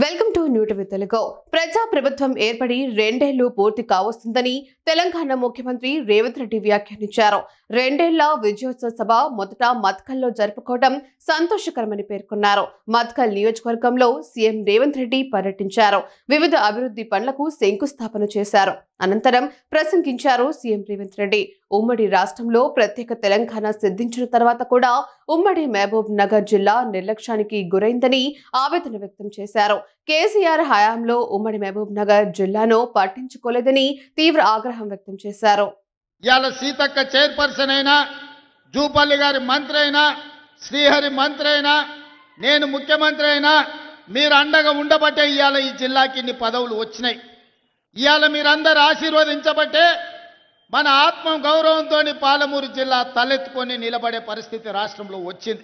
Welcome to new TV Telugu. ప్రజా ప్రభుత్వం ఏర్పడి రెండేళ్లు పూర్తి కావస్తుందని తెలంగాణ ముఖ్యమంత్రి రేవంత్ రెడ్డి వ్యాఖ్యానించారు. రెండేళ్ల విజయోత్సవ సభ మొదట మత్కల్లో జరుపుకోవడం సంతోషకరమని పేర్కొన్నారు. మత్కల్ నియోజకవర్గంలో సీఎం రేవంత్ రెడ్డి పర్యటించారు. వివిధ అభివృద్ధి పనులకు శంకుస్థాపన చేశారు. అనంతరం ప్రసంగించారు సీఎం రేవంత్ రెడ్డి. ఉమ్మడి రాష్ట్రంలో ప్రత్యేక తెలంగాణ సిద్ధించిన తర్వాత కూడా ఉమ్మడి మహబూబ్ నగర్ జిల్లా నిర్లక్ష్యానికి గురైందని ఆవేదన వ్యక్తం చేశారు. కేసీఆర్ హయాంలో ఉమ్మడి మహబూబ్ నగర్ జిల్లాను పట్టించుకోలేదని తీవ్ర ఆగ్రహం వ్యక్తం చేశారు. ఇవాళ సీతక్క చైర్పర్సన్ అయినా, జూపల్లి గారి మంత్రి అయినా, శ్రీహరి మంత్రి అయినా, నేను ముఖ్యమంత్రి అయినా మీరు అండగా ఉండబట్టే ఇవాళ ఈ జిల్లాకి ఇన్ని పదవులు వచ్చినాయి. ఇవాళ మీరందరూ ఆశీర్వదించబట్టే మన ఆత్మ గౌరవంతో పాలమూరు జిల్లా తలెత్తుకొని నిలబడే పరిస్థితి రాష్ట్రంలో వచ్చింది.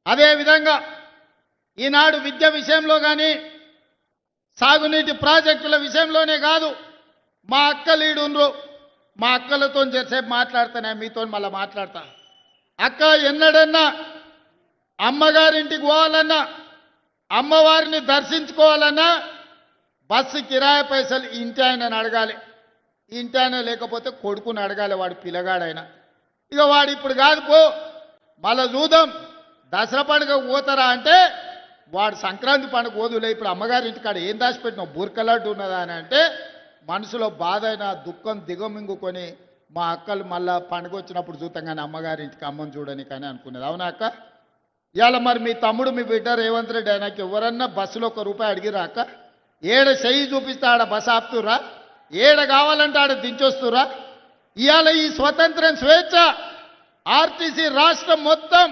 అదేవిధంగా ఈనాడు విద్య విషయంలో కానీ, సాగునీటి ప్రాజెక్టుల విషయంలోనే కాదు, మా అక్క లీడుండ్రు, మా అక్కలతో చేసేపు మాట్లాడుతానే, మీతో మళ్ళీ మాట్లాడతా. అక్క ఎన్నడన్నా అమ్మగారింటికి పోవాలన్నా, అమ్మవారిని దర్శించుకోవాలన్నా బస్సు కిరాయి పైసలు ఇంటి ఆయనని అడగాలి. ఇంటి ఆయన లేకపోతే కొడుకుని అడగాలి, వాడు పిల్లగాడైనా. ఇక వాడు ఇప్పుడు కాదు పో, మళ్ళా చూద్దాం దసరా పండుగ పోతారా అంటే వాడు సంక్రాంతి పండుగ పోదులే, ఇప్పుడు అమ్మగారింటికాడ ఏం దాచిపెట్టినావు, బుర్కలాడ్డు ఉన్నదా అని అంటే మనసులో బాధ అయినా దుఃఖం దిగమింగుకొని మా అక్కలు మళ్ళా పండుగ వచ్చినప్పుడు చూద్దాం కానీ అమ్మగారింటికి అమ్మని చూడని కానీ అనుకునేది. అవునా అక్క? ఇవాళ మరి మీ తమ్ముడు మీ బిడ్డ రేవంత్ రెడ్డి ఆయనకి ఎవరన్నా బస్సులో ₹1 అడిగిరా అక్క? ఏడ చెయ్యి చూపిస్తే ఆడ బస్సు ఆపుతురా, ఏడ కావాలంటే ఆడ దించొస్తురా. ఇవాళ ఈ స్వతంత్రం స్వేచ్ఛ ఆర్టీసీ రాష్ట్రం మొత్తం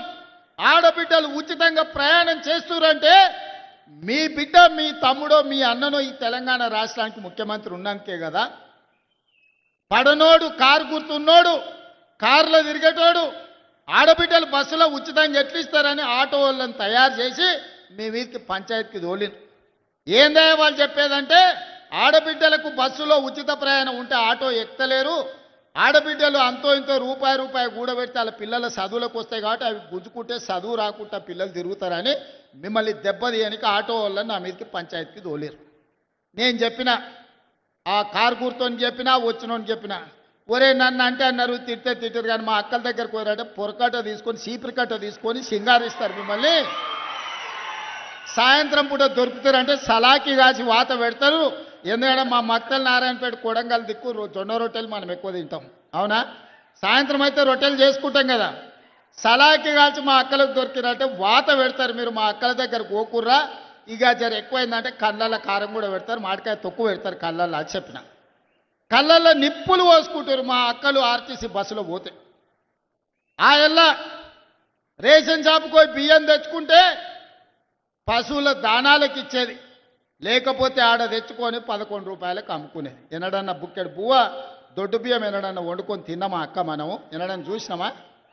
ఆడబిడ్డలు ఉచితంగా ప్రయాణం చేస్తురంటే మీ బిడ్డ, మీ తమ్ముడో, మీ అన్ననో ఈ తెలంగాణ రాష్ట్రానికి ముఖ్యమంత్రి ఉన్నందుకే కదా. పడనోడు, కారు గుర్తున్నోడు, కారులో తిరిగేటోడు ఆడబిడ్డలు బస్సులో ఉచితంగా ఎట్లు ఇస్తారని ఆటో వాళ్ళని తయారు చేసి మీ వీధికి పంచాయతీకి తోలిను. ఏందే వాళ్ళు చెప్పేదంటే ఆడబిడ్డలకు బస్సులో ఉచిత ప్రయాణం ఉంటే ఆటో ఎక్కలేరు, ఆడబిడ్డలు అంతో ఇంతో రూపాయి కూడబెడితే వాళ్ళ పిల్లల చదువులకు వస్తాయి కాబట్టి అవి గుంజుకుంటే చదువు రాకుండా పిల్లలు తిరుగుతారని మిమ్మల్ని దెబ్బతీయనికి ఆటో వాళ్ళని నా మీదకి పంచాయతీకి తోలేరు. నేను చెప్పిన ఆ కారు గుర్తోని చెప్పినా, వచ్చినోని చెప్పినా, ఒరే నన్ను అంటే అన్నారు, తిట్టే తిట్టారు కానీ మా అక్కల దగ్గరకు పోయారంటే పొరకట్ట తీసుకొని, చీపురు కట్ట తీసుకొని సింగారిస్తారు మిమ్మల్ని. సాయంత్రం పూట దొరుకుతారంటే సలాకి కాసి వాత పెడతారు. ఎందుకంటే మా మక్తల్ నారాయణపేట కొడంగల్ దిక్కు జొన్న రొట్టెలు మనం ఎక్కువ తింటాం. అవునా? సాయంత్రం అయితే రొట్టెలు చేసుకుంటాం కదా, సలాకి కాల్చి మా అక్కలకు దొరికినంటే వాత పెడతారు. మీరు మా అక్కల దగ్గర పోకుర్రా, ఇక జర ఎక్కువైందంటే కళ్ళల్లో కారం కూడా పెడతారు, మామిడికాయ తొక్కు పెడతారు కళ్ళల్లో. అది చెప్పిన కళ్ళల్లో నిప్పులు పోసుకుంటారు మా అక్కలు ఆర్టీసీ బస్సులో పోతే. ఆ ఎల్లా రేషన్ షాపుకి పోయి బియ్యం తెచ్చుకుంటే పశువుల దానాలకు ఇచ్చేది, లేకపోతే ఆడ తెచ్చుకొని ₹11 అమ్ముకునేది. ఎన్నడన్నా బుక్కెడు బువ్వ, దొడ్డు బియ్యం ఎన్నడన్నా వండుకొని తిన్నామా అక్క? మనము ఎన్నడన్నా చూసినామా?